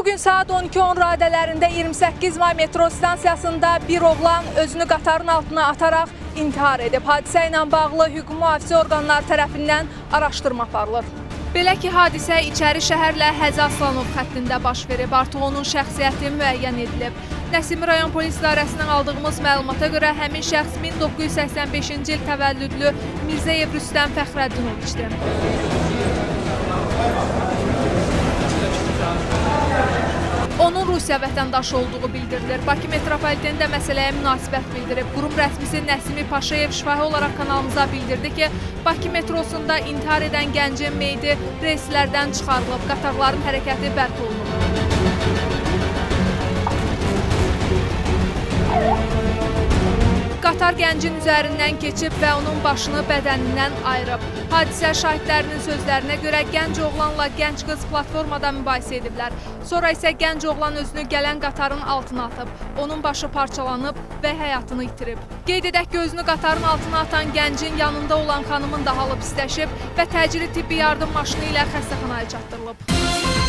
Bugün saat 12:10 radələrində 28 may metro stansiyasında bir oğlan özünü qatarın altına ataraq intihar edib. Hadisə ilə bağlı hüquq mühafizə orqanları tərəfindən araşdırma aparılır. Belə ki, hadisə İçəri şəhərlə Həzi Aslanov xəttində baş verib. Artıq onun şəxsiyyəti müəyyən edilib. Nəsimi rayon polis idarəsindən aldığımız məlumata görə həmin şəxs 1985-ci il təvəllüdlü Mirzəyev Rüstəm Fəxrəddinoviçdir. Onun Rusiya vətəndaşı olduğu bildirilir. Bakı metropolitenində məsələyə münasibət bildirib. Qurum rəsmisi Nəsimi Paşayev şifahi olaraq kanalımıza bildirdi ki, Bakı metrosunda intihar edən gəncin meyidi reyslərdən çıxarılıb, qatarların hərəkəti bərpa olunub. Qatar gəncin üzərindən keçib və onun başını bədənindən ayırıb. Hadisə şahidlərinin sözlərinə görə gənc oğlanla gənc qız platformada mübahisə ediblər. Sonra isə gənc oğlan özünü gələn qatarın altına atıb. Onun başı parçalanıb və həyatını itirib. Qeyd edək ki, özünü qatarın altına atan gəncin yanında olan xanımın da halı pisləşib və təcili tibbi yardım maşını ilə xəstəxanaya çatdırılıb.